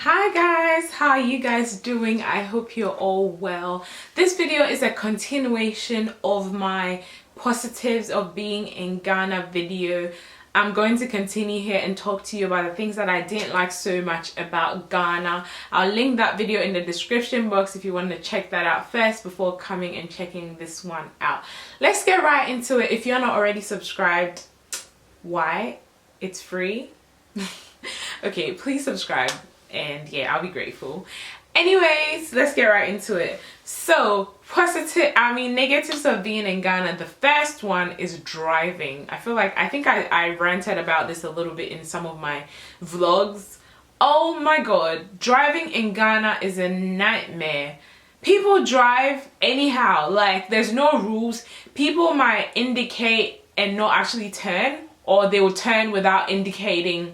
Hi guys, how are you guys doing? I hope you're all well. This video is a continuation of my positives of being in Ghana video. I'm going to continue here and talk to you about the things that I didn't like so much about Ghana. I'll link that video in the description box if you want to check that out first before coming and checking this one out. Let's get right into it. If you're not already subscribed, why? It's free. Okay, please subscribe. And yeah, I'll be grateful. Anyways, let's get right into it. So negatives of being in Ghana. The first one is driving. I think I ranted about this a little bit in some of my vlogs. Oh my god, driving in Ghana is a nightmare. People drive anyhow, like there's no rules. People might indicate and not actually turn, or they will turn without indicating.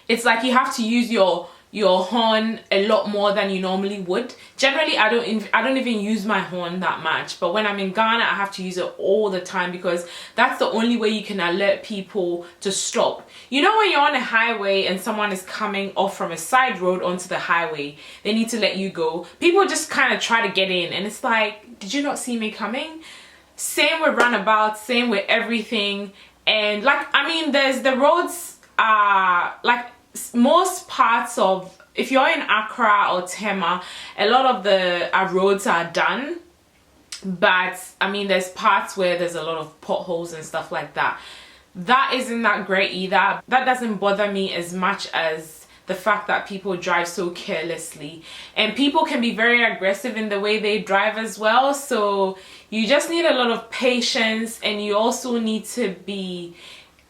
It's like you have to use your horn a lot more than you normally would. Generally, I don't even use my horn that much, but when I'm in Ghana, I have to use it all the time because that's the only way you can alert people to stop. You know, when you're on a highway and someone is coming off from a side road onto the highway, they need to let you go. People just kind of try to get in, and it's like, did you not see me coming? Same with runabouts, same with everything. And like, I mean, there's the roads like most parts of, if you're in Accra or Tema, a lot of the roads are done, but I mean there's parts where there's a lot of potholes and stuff like that. That isn't that great either. That doesn't bother me as much as the fact that people drive so carelessly, and people can be very aggressive in the way they drive as well. So you just need a lot of patience, and you also need to be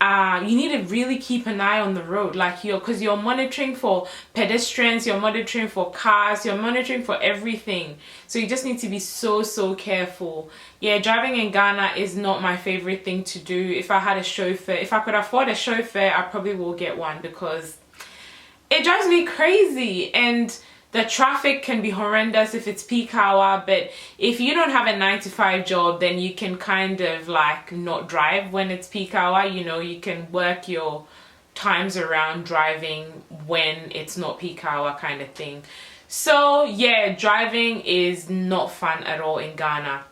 you need to really keep an eye on the road, like because you're monitoring for pedestrians, you're monitoring for cars, you're monitoring for everything. So you just need to be so careful. Yeah, driving in Ghana is not my favorite thing to do. If I had a chauffeur, if I could afford a chauffeur, I probably will get one because it drives me crazy. And the traffic can be horrendous if it's peak hour, but if you don't have a 9-to-5 job, then you can kind of like not drive when it's peak hour. You know, you can work your times around driving when it's not peak hour kind of thing. So yeah, driving is not fun at all in Ghana.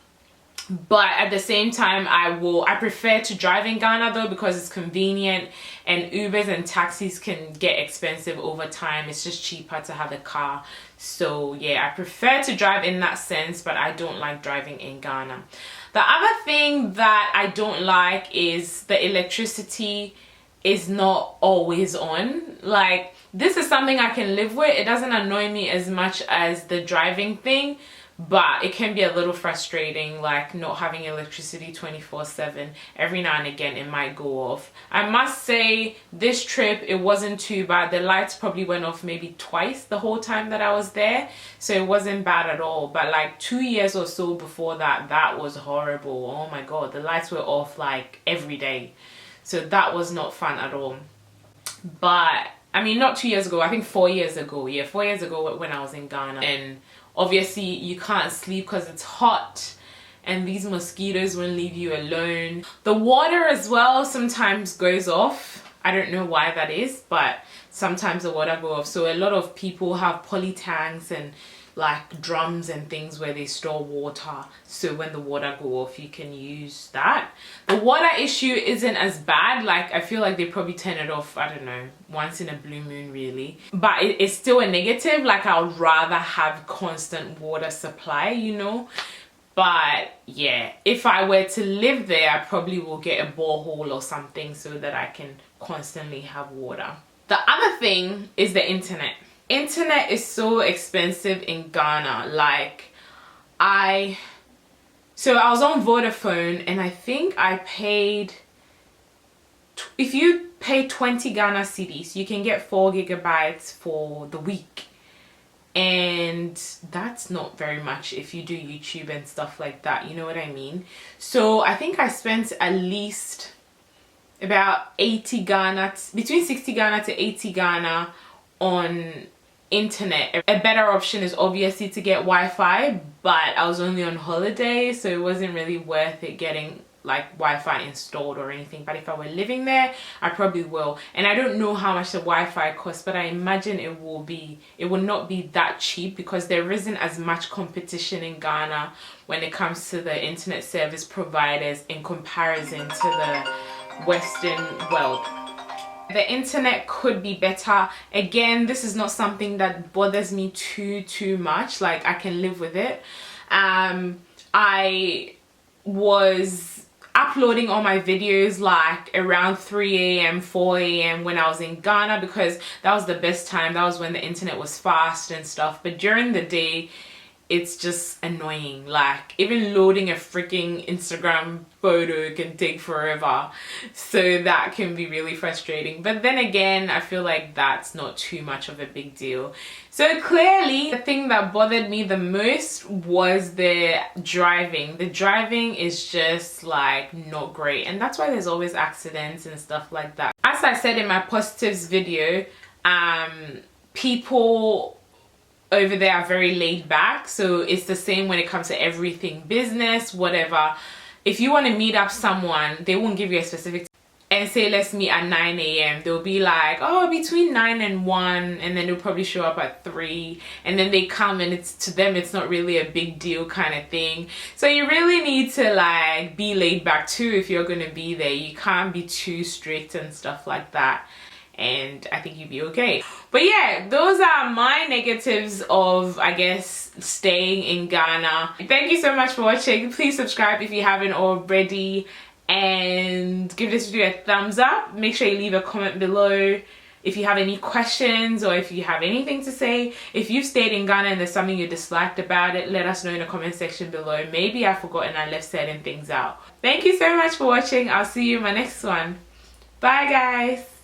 But at the same time, I prefer to drive in Ghana though, because it's convenient, and Ubers and taxis can get expensive over time. It's just cheaper to have a car. So yeah, I prefer to drive in that sense, but I don't like driving in Ghana. The other thing that I don't like is the electricity is not always on. Like, this is something I can live with. It doesn't annoy me as much as the driving thing, but it can be a little frustrating, like not having electricity 24/7. Every now and again it might go off. I must say, this trip it wasn't too bad. The lights probably went off maybe twice the whole time that I was there, so it wasn't bad at all. But like 2 years or so before that, that was horrible. Oh my god, the lights were off like every day, so that was not fun at all. But I mean, not 2 years ago, I think 4 years ago. Yeah, 4 years ago when I was in Ghana. And obviously you can't sleep because it's hot, and these mosquitoes won't leave you alone. The water as well sometimes goes off. I don't know why that is, but sometimes the water goes off. So a lot of people have poly tanks and like drums and things where they store water, so when the water go off you can use that. The water issue isn't as bad. Like, I feel like they probably turn it off, I don't know, once in a blue moon really, but it's still a negative. Like, I would rather have constant water supply, you know. But yeah, if I were to live there, I probably will get a borehole or something so that I can constantly have water. The other thing is the internet. Internet is so expensive in Ghana. Like, I was on Vodafone, and I think I paid, if you pay 20 Ghana cedis, you can get 4 gigabytes for the week. And that's not very much if you do YouTube and stuff like that, you know what I mean? So I think I spent at least about 80 Ghana, between 60 Ghana to 80 Ghana on internet. A better option is obviously to get Wi-Fi, but I was only on holiday, so it wasn't really worth it getting like Wi-Fi installed or anything, but if I were living there, I probably will. And I don't know how much the Wi-Fi costs, but I imagine it will not be that cheap, because there isn't as much competition in Ghana when it comes to the internet service providers in comparison to the Western world. The internet could be better. Again, this is not something that bothers me too much. Like, I can live with it. I was uploading all my videos like around 3 a.m. 4 a.m. when I was in Ghana, because that was the best time. That was when the internet was fast and stuff. But during the day, it's just annoying. Like, even loading a freaking Instagram photo can take forever, so that can be really frustrating. But then again, I feel like that's not too much of a big deal. So clearly, the thing that bothered me the most was the driving. The driving is just like not great, and that's why there's always accidents and stuff like that. As I said in my positives video, people over there are very laid back, so it's the same when it comes to everything, business, whatever. If you want to meet up someone, they won't give you a specific time and say let's meet at 9 a.m. They'll be like, oh, between 9 and 1, and then they'll probably show up at 3, and then they come, and it's, to them, it's not really a big deal kind of thing. So you really need to like be laid back too if you're going to be there. You can't be too strict and stuff like that, and I think you'd be okay. But yeah, those are my negatives of, I guess, staying in Ghana. Thank you so much for watching. Please subscribe if you haven't already, and give this video a thumbs up. Make sure you leave a comment below if you have any questions, or if you have anything to say. If you've stayed in Ghana and there's something you disliked about it, let us know in the comment section below. Maybe I've forgotten, I left certain things out. Thank you so much for watching. I'll see you in my next one. Bye guys.